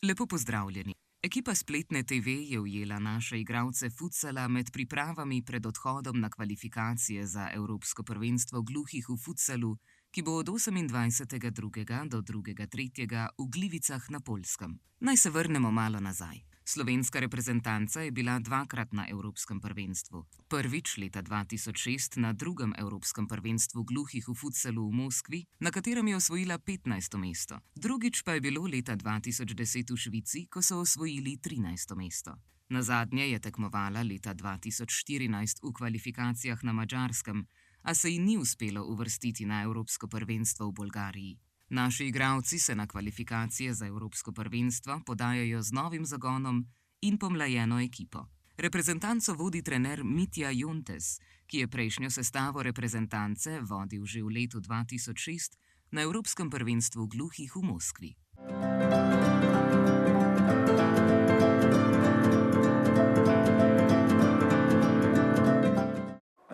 Lepo pozdravljeni. Ekipa Spletne TV je ujela naše igralce futsala med pripravami pred odhodom na kvalifikacije za Evropsko prvenstvo gluhih v futsalu, ki bo od 28.2. do 2.3. v Glivicah na Poljskem. Naj se vrnemo malo nazaj. Slovenska reprezentanca je bila dvakrat na Evropskem prvenstvu. Prvič leta 2006 na drugem Evropskem prvenstvu gluhih v futsalu v Moskvi, na katerem je osvojila 15. mesto. Drugič pa je bilo leta 2010 v Švici, ko so osvojili 13. mesto. Nazadnje je tekmovala leta 2014 v kvalifikacijah na Madžarskem, a se ji ni uspelo uvrstiti na Evropsko prvenstvo v Bolgariji. Naši igralci se na kvalifikacije za Evropsko prvenstvo podajajo z novim zagonom in pomlajeno ekipo. Reprezentanco vodi trener Mitja Jontes, ki je prejšnjo sestavo reprezentance vodil že v letu 2006 na Evropskem prvenstvu gluhih v Moskvi.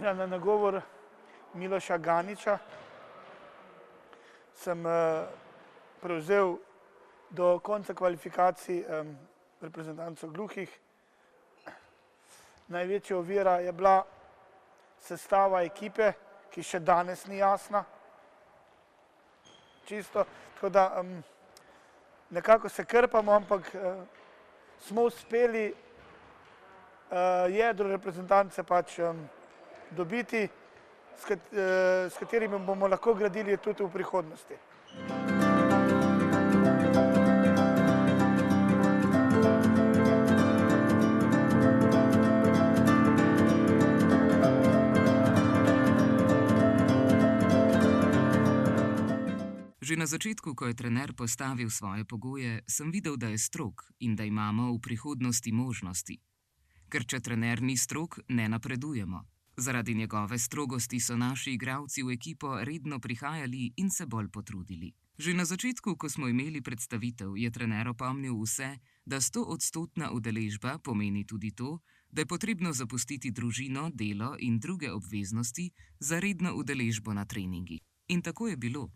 Na nagovor Miloša Ganiča sem prevzel do konca kvalifikacij reprezentanco gluhih. Največja ovira je bila sestava ekipe, ki še danes ni jasna. Čisto, tako da nekako se krpamo, ampak smo uspeli jedro reprezentance pač dobiti, s katerimi bomo lahko gradili tudi v prihodnosti. Že na začetku, ko je trener postavil svoje pogoje, sem videl, da je strog in da imamo v prihodnosti možnosti. Ker če trener ni strog, ne napredujemo. Zaradi njegove strogosti so naši igralci v ekipo redno prihajali in se bolj potrudili. Že na začetku, ko smo imeli predstavitev, je trener opomnil vse, da 100-odstotna udeležba pomeni tudi to, da je potrebno zapustiti družino, delo in druge obveznosti za redno udeležbo na treningi. In tako je bilo.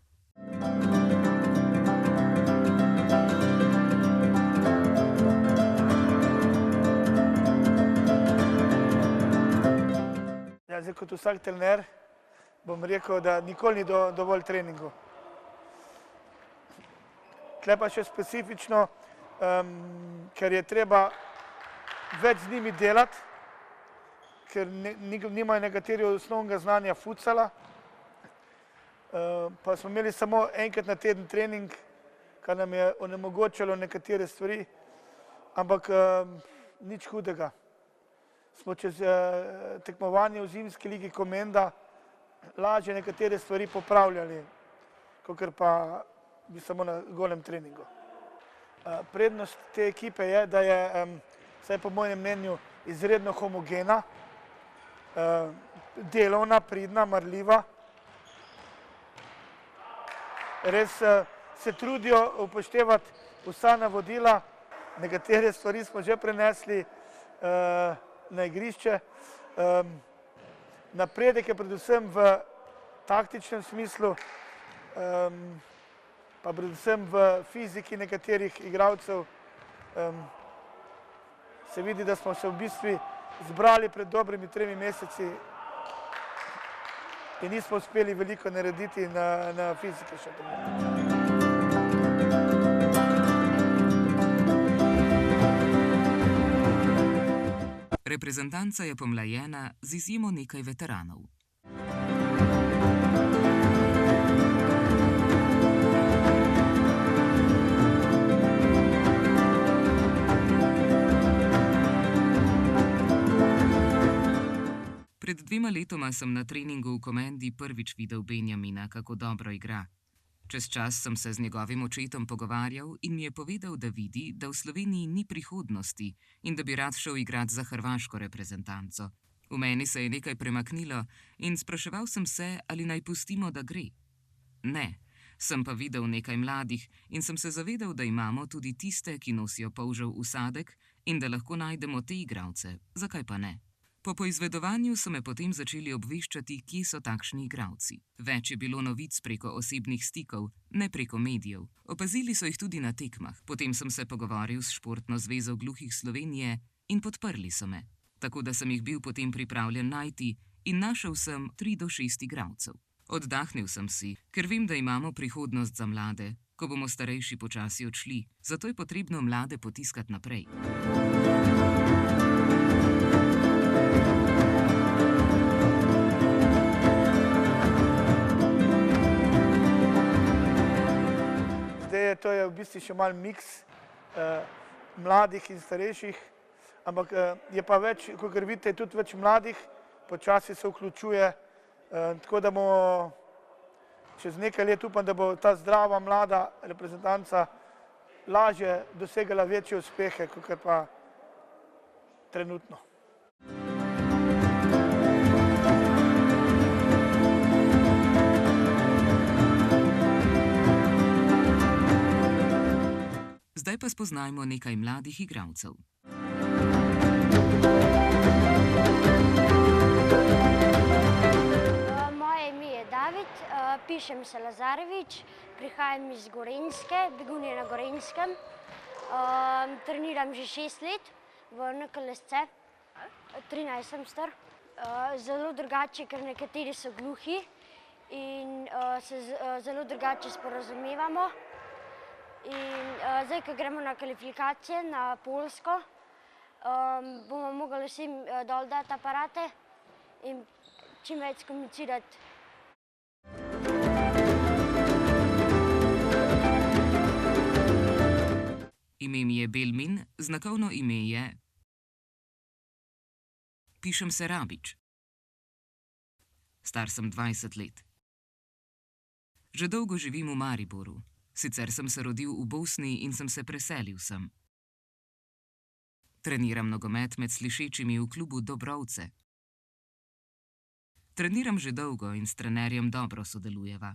Zdaj, kot vsak trener, bom rekel, da nikoli ni dovolj treningov. Tle pa še specifično, ker je treba več z njimi delati, ker nimajo nekateri osnovnega znanja futsala, pa smo imeli samo enkrat na teden trening, kar nam je onemogočalo nekatere stvari, ampak nič hudega. Smo čez tekmovanje v zimski ligi Komenda lažje nekatere stvari popravljali, kakor pa bi samo na golem treningu. Prednost te ekipe je, da je, vsaj po mojem mnenju, izredno homogena, delovna, pridna, marljiva. Res se trudijo upoštevati vsa navodila, nekatere stvari smo že prenesli na igrišče. Napredek je predvsem v taktičnem smislu, pa predvsem v fiziki nekaterih igralcev. Se vidi, da smo se v bistvu zbrali pred dobrimi 3 meseci in nismo uspeli veliko narediti na fiziki še trenutno. Reprezentanca je pomlajena z izjemo nekaj veteranov. Pred 2 letoma sem na treningu v Komendi prvič videl Benjamina, kako dobro igra. Čez čas sem se z njegovim očetom pogovarjal in mi je povedal, da vidi, da v Sloveniji ni prihodnosti in da bi rad šel igrati za hrvaško reprezentanco. V meni se je nekaj premaknilo in spraševal sem se, ali naj pustimo, da gre. Ne, sem pa videl nekaj mladih in sem se zavedal, da imamo tudi tiste, ki nosijo polžev usadek in da lahko najdemo te igralce. Zakaj pa ne? Po poizvedovanju so me potem začeli obveščati, kje so takšni igralci. Več je bilo novic preko osebnih stikov, ne preko medijev. Opazili so jih tudi na tekmah. Potem sem se pogovoril s Športno zvezo gluhih Slovenije in podprli so me. Tako da sem jih bil potem pripravljen najti in našel sem 3 do 6 igralcev. Oddahnil sem si, ker vem, da imamo prihodnost za mlade, ko bomo starejši počasi odšli, zato je potrebno mlade potiskati naprej. To je v bistvu še mal miks mladih in starejših, ampak je pa več, kot vidite, tudi več mladih, počasi se vključuje, tako da bomo čez nekaj let, upam, da bo ta zdrava mlada reprezentanca lažje dosegala večje uspehe, kot pa trenutno. Zdaj pa spoznajmo nekaj mladih igralcev. Moje ime je David, pišem se Lazarevič, prihajam iz Gorenjske, Begunje na Gorenjskem. Treniram že 6 let v NKLSC, 13 sem star. Zelo drugače, ker nekateri so gluhi in se zelo drugače sporazumevamo. In zdaj, ko gremo na kvalifikacije na Poljsko, bomo mogli vsem dol dati aparate in čim več komunicirati. Ime mi je Belmin, znakovno ime je... Pišem se Rabič. Star sem 20 let. Že dolgo živim v Mariboru. Sicer sem se rodil v Bosni in sem se preselil sem. Treniram nogomet med slišečimi v klubu Dobrovce. Treniram že dolgo in s trenerjem dobro sodelujeva.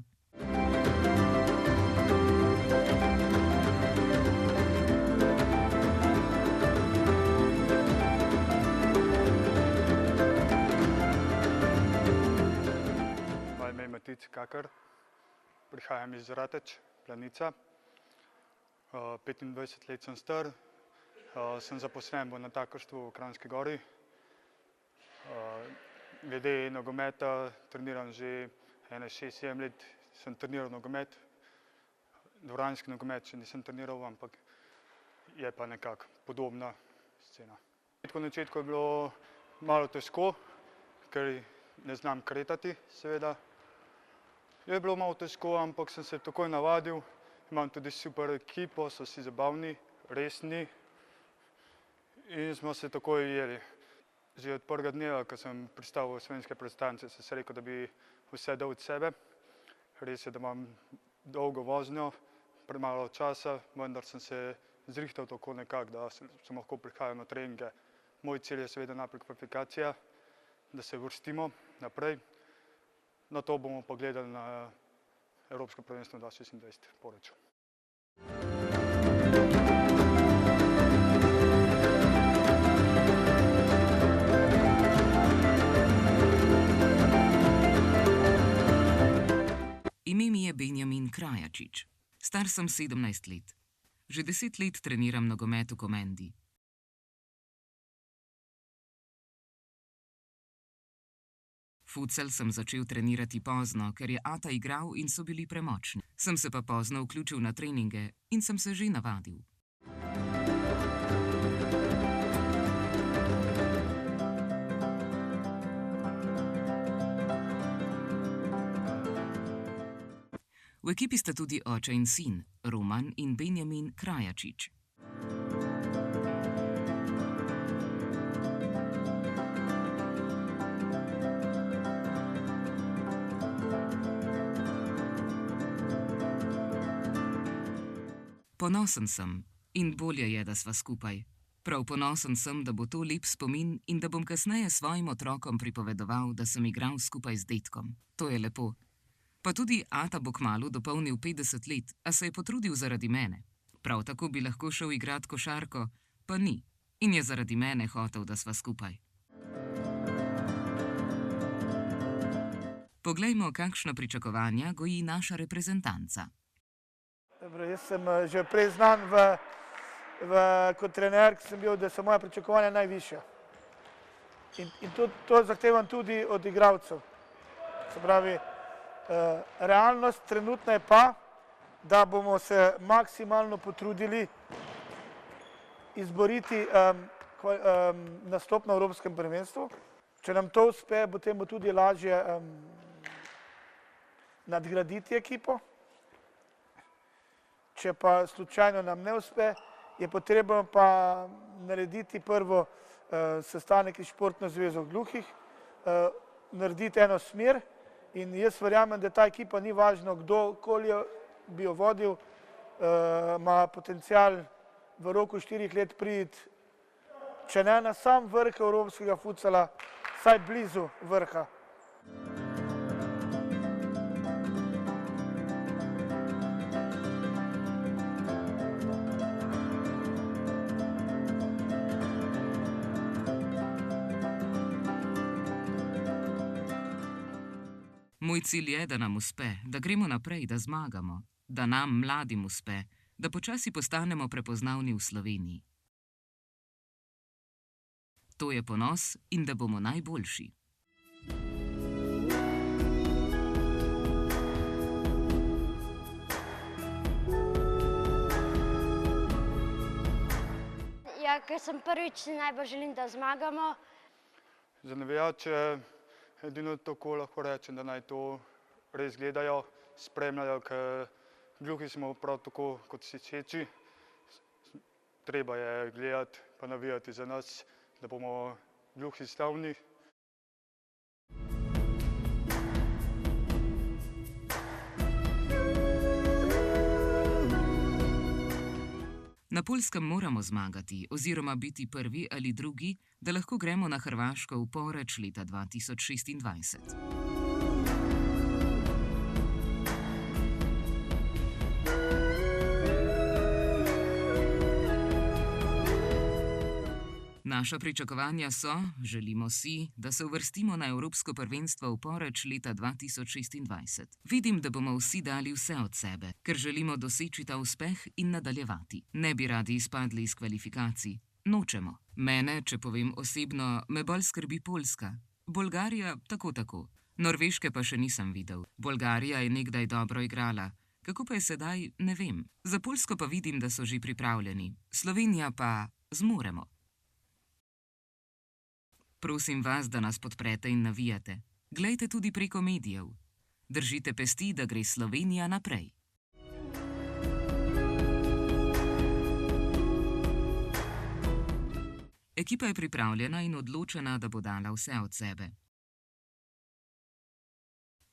Moje ime je Matic Kakar, prihajam iz Rateč, Planica. 25 let sem star, sem zaposlen v natakarstvu v Kranjski Gori. Glede nogometa treniram že 6-7 let, sem treniral nogomet. Dvoranski nogomet še nisem treniral, ampak je pa nekako podobna scena. Na začetku je bilo malo težko, ker ne znam kretati, seveda. Je bilo malo težko, ampak sem se takoj navadil. Imam tudi super ekipo, so vsi zabavni, resni in smo se takoj ujeli. Že od prvega dneva, ko sem pristal v slovenske reprezentance, sem se rekel, da bi vse dal od sebe. Res je, da imam dolgo vožnjo, premalo časa, vendar sem se zrihtal tako nekako, da sem lahko prihajal na treninge. Moj cilj je seveda najprej kvalifikacija, da se vrstimo naprej. Na to bomo pa gledali na Evropsko prvenstvo 2026 v Poreču. Ime mi je Benjamin Krajačič. Star sem 17 let. Že 10 let treniram nogomet v Komendi. Futsal sem začel trenirati pozno, ker je ata igral in so bili premočni. Sem se pa pozno vključil na treninge in sem se že navadil. V ekipi sta tudi oče in sin, Roman in Benjamin Krajačič. Ponosen sem in bolje je, da sva skupaj. Prav ponosen sem, da bo to lep spomin in da bom kasneje svojim otrokom pripovedoval, da sem igral skupaj z dedkom. To je lepo. Pa tudi ata bo kmalu dopolnil 50 let, a se je potrudil zaradi mene. Prav tako bi lahko šel igrat košarko, pa ni. In je zaradi mene hotel, da sva skupaj. Poglejmo, kakšna pričakovanja goji naša reprezentanca. Dobro, jaz sem že prej znan kot trener, ki sem bil, da so moja pričakovanja najvišja. In to zahtevam tudi od igralcev. Se pravi, realnost trenutna je pa, da bomo se maksimalno potrudili izboriti nastop na Evropskem prvenstvu. Če nam to uspe, potem bo tudi lažje nadgraditi ekipo. Če pa slučajno nam ne uspe, je potrebno pa narediti prvo sestanek s Športno zvezo gluhih, narediti eno smer in jaz verjamem, da ta ekipa ni važno, kdo koli bi jo vodil, ima potencial v roku 4 let priti, če ne na sam vrh evropskega futsala, vsaj blizu vrha. Moj cilj je, da nam uspe, da gremo naprej, da zmagamo, da nam, mladim, uspe, da počasi postanemo prepoznavni v Sloveniji. To je ponos in da bomo najboljši. Ja, ker sem prvič, si najbolj želim, da zmagamo. Za navijače edino tako lahko rečem, da naj to res gledajo, spremljajo, ker gluhi smo prav tako kot seči. Treba je gledati pa navijati za nas, da bomo gluhi slavni. Na Poljskem moramo zmagati oziroma biti prvi ali drugi, da lahko gremo na Hrvaško v Poreč leta 2026. Naša pričakovanja so, želimo si, da se uvrstimo na Evropsko prvenstvo v Poreč leta 2026. Vidim, da bomo vsi dali vse od sebe, ker želimo doseči ta uspeh in nadaljevati. Ne bi radi izpadli iz kvalifikacij. Nočemo. Mene, če povem osebno, me bolj skrbi Poljska. Bolgarija tako. Norveške pa še nisem videl. Bolgarija je nekdaj dobro igrala. Kako pa je sedaj, ne vem. Za Poljsko pa vidim, da so že pripravljeni. Slovenija pa zmoremo. Prosim vas, da nas podprete in navijate. Glejte tudi preko medijev. Držite pesti, da gre Slovenija naprej. Ekipa je pripravljena in odločena, da bo dala vse od sebe.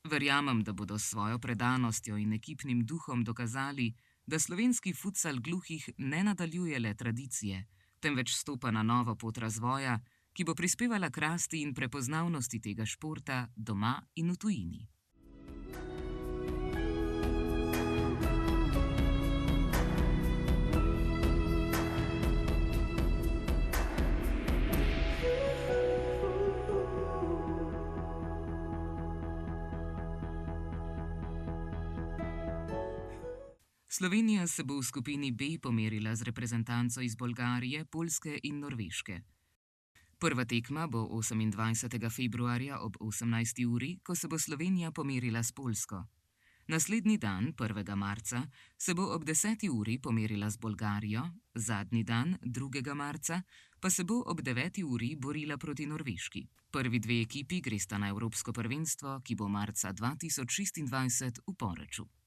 Verjamem, da bodo s svojo predanostjo in ekipnim duhom dokazali, da slovenski futsal gluhih ne nadaljuje le tradicije, temveč stopa na novo pot razvoja, ki bo prispevala k rasti in prepoznavnosti tega športa doma in v tujini. Slovenija se bo v skupini B pomerila z reprezentanco iz Bolgarije, Poljske in Norveške. Prva tekma bo 28. februarja ob 18. uri, ko se bo Slovenija pomerila s Poljsko. Naslednji dan, 1. marca, se bo ob 10. uri pomerila z Bolgarijo, zadnji dan, 2. marca, pa se bo ob 9. uri borila proti Norveški. Prvi dve ekipi gresta na Evropsko prvenstvo, ki bo marca 2026 v Poreču.